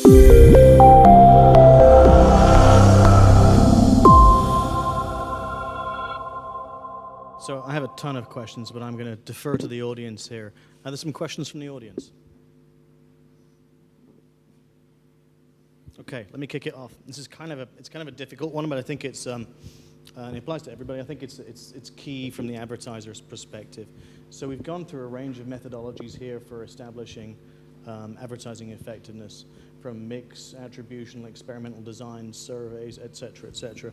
So I have a ton of questions, but I'm going to defer to the audience here. Are there some questions from the audience? Okay, let me kick it off. This is kind of a difficult one, but I think it's and it applies to everybody. I think it's key from the advertiser's perspective. So we've gone through a range of methodologies here for establishing advertising effectiveness, from mix, attribution, experimental design, surveys, et cetera,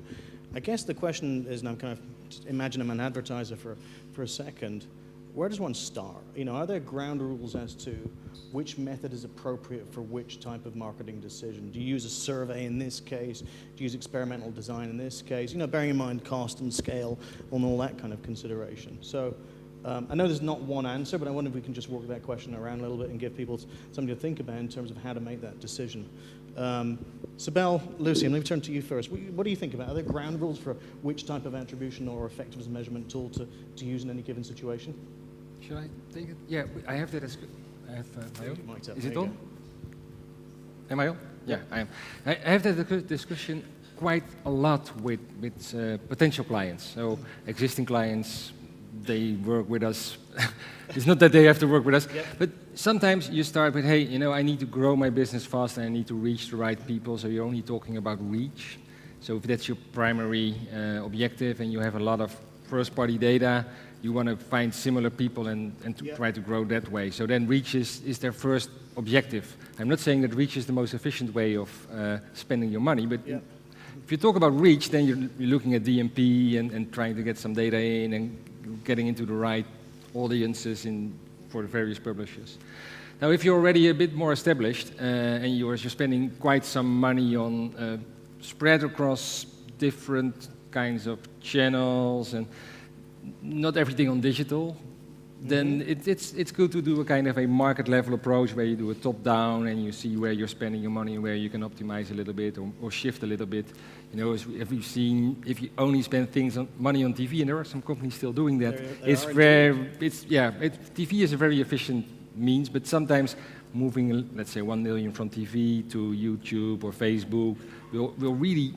I guess the question is, and I'm kind of just imagine I'm an advertiser for a second, where does one start? You know, are there ground rules as to which method is appropriate for which type of marketing decision? Do you use a survey in this case? Do you use experimental design in this case? You know, bearing in mind cost and scale and all that kind of consideration. So I know there's not one answer, but I wonder if we can just work that question around a little bit and give people something to think about in terms of how to make that decision. Sibel, Lucien, let me turn to you first. What do you think about? Are there ground rules for which type of attribution or effectiveness measurement tool to use in any given situation? Should I take it? Yeah, I have that as good. I have my own. Is it on? Am I on? Yeah, I am. I have that discussion quite a lot with potential clients. So existing clients, they work with us. It's not that they have to work with us, but sometimes you start with, hey, you know, I need to grow my business fast and I need to reach the right people, so you're only talking about reach. So if that's your primary objective and you have a lot of first-party data, you want to find similar people and to try to grow that way. So then reach is their first objective. I'm not saying that reach is the most efficient way of spending your money, but if you talk about reach, then you're looking at DMP and trying to get some data in and getting into the right audiences for the various publishers. Now, if you're already a bit more established and you're spending quite some money on spread across different kinds of channels and not everything on digital, then it's good to do a kind of a market level approach where you do a top down and you see where you're spending your money and where you can optimize a little bit or shift a little bit. You know, as we've seen, if you only spend money on TV, and there are some companies still doing that, TV is a very efficient means, but sometimes moving, let's say, 1 million from TV to YouTube or Facebook will really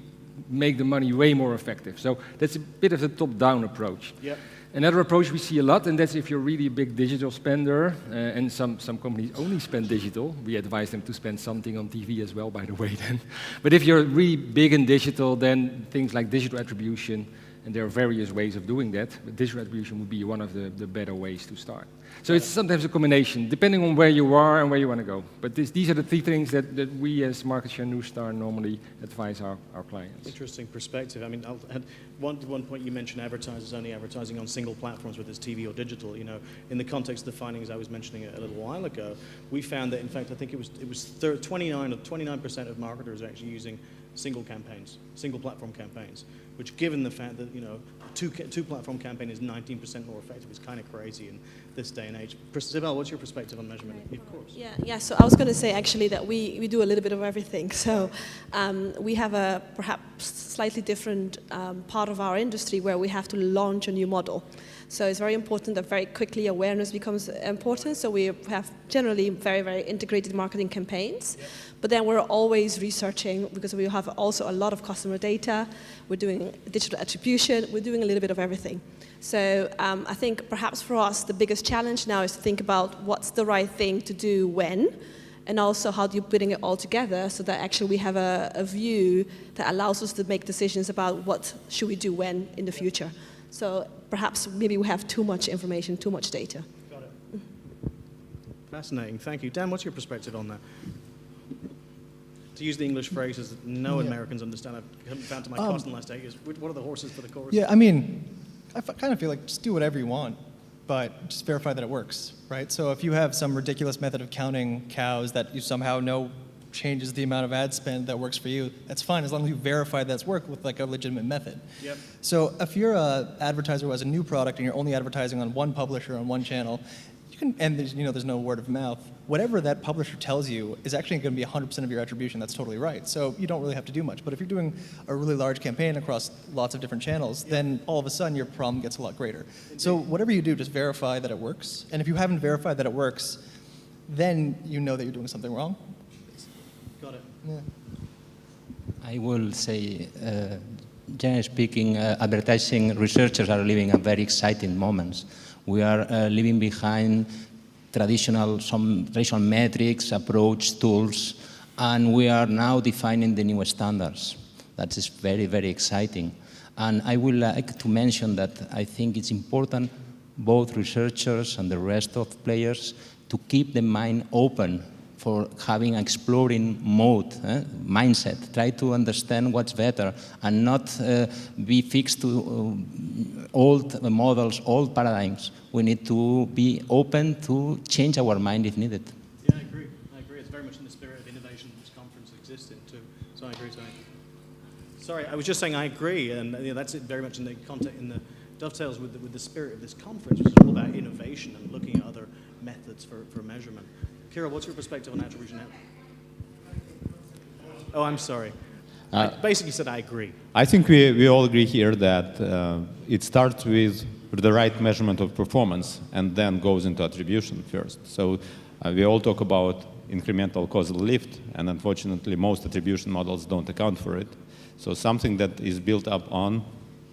make the money way more effective. So that's a bit of the top-down approach. Yep. Another approach we see a lot, and that's if you're really a big digital spender, and some companies only spend digital. We advise them to spend something on TV as well, by the way, then. But if you're really big in digital, then things like digital attribution, and there are various ways of doing that, but digital attribution would be one of the better ways to start. So it's sometimes a combination, depending on where you are and where you want to go. But these are the three things that we as Market Share Neustar normally advise our clients. Interesting perspective. I mean, at one point you mentioned advertisers only advertising on single platforms, whether it's TV or digital. You know, in the context of the findings I was mentioning a little while ago, we found that, in fact, I think it was 29% of marketers are actually using single campaigns, single platform campaigns, which, given the fact that, you know, two platform campaign is 19% more effective, is kind of crazy in this day and age. Sibel, what's your perspective on measurement? Right. Of course. Yeah. So I was going to say actually that we do a little bit of everything. So we have a perhaps slightly different part of our industry where we have to launch a new model. So it's very important that very quickly awareness becomes important. So we have generally very, very integrated marketing campaigns. Yep. But then we're always researching because we have also a lot of customer data. We're doing digital attribution. We're doing a little bit of everything. So I think perhaps for us the biggest challenge now is to think about what's the right thing to do when, and also how do you putting it all together so that actually we have a view that allows us to make decisions about what should we do when in the future. So perhaps maybe we have too much information, too much data. Got it. Fascinating. Thank you. Dan, what's your perspective on that? To use the English phrases that no Americans understand, I haven't found to my cost in the last 8 years. What are the horses for the course? Yeah, I mean, I kind of feel like just do whatever you want, but just verify that it works, right? So if you have some ridiculous method of counting cows that you somehow know changes the amount of ad spend that works for you, that's fine as long as you verify that's worked with like a legitimate method. Yep. So if you're an advertiser who has a new product and you're only advertising on one publisher on one channel, you can, and there's no word of mouth, whatever that publisher tells you is actually going to be 100% of your attribution. That's totally right. So you don't really have to do much. But if you're doing a really large campaign across lots of different channels, then all of a sudden your problem gets a lot greater. So whatever you do, just verify that it works. And if you haven't verified that it works, then you know that you're doing something wrong. Got it. Yeah. I will say, generally speaking, advertising researchers are living a very exciting moments. We are leaving behind some traditional metrics, approach, tools, and we are now defining the new standards. That is very, very exciting. And I would like to mention that I think it's important, both researchers and the rest of players, to keep the mind open for having an exploring mode, mindset. Try to understand what's better and not be fixed to old models, old paradigms. We need to be open to change our mind if needed. Yeah, I agree. It's very much in the spirit of innovation this conference exists in too. So I agree, Toni. Sorry, I was just saying I agree, and that's it very much in the context, in the dovetails with the spirit of this conference, which is all about innovation and looking at other methods for measurement. Kiril, what's your perspective on attribution? Oh, I'm sorry. I basically said I agree. I think we all agree here that it starts with the right measurement of performance and then goes into attribution first. So we all talk about incremental causal lift, and unfortunately most attribution models don't account for it. So something that is built up on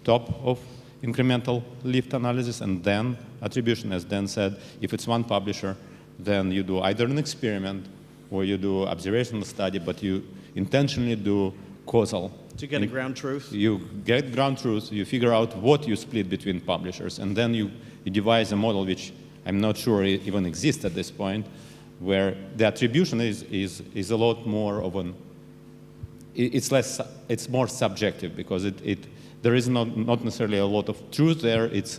top of incremental lift analysis and then attribution, as Dan said, if it's one publisher, then you do either an experiment or you do observational study, but you intentionally do causal. To get a ground truth? You get ground truth, you figure out what you split between publishers, and then you devise a model which I'm not sure even exists at this point, where the attribution is a lot more of an, it's more subjective because there is not necessarily a lot of truth there. It's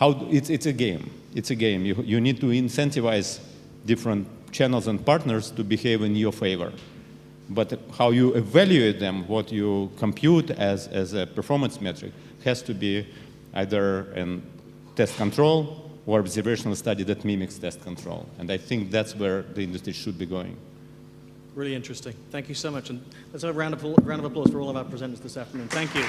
a game. It's a game. You need to incentivize different channels and partners to behave in your favor. But how you evaluate them, what you compute as a performance metric, has to be either a test control or observational study that mimics test control. And I think that's where the industry should be going. Really interesting. Thank you so much. And let's have a round of applause for all of our presenters this afternoon. Thank you.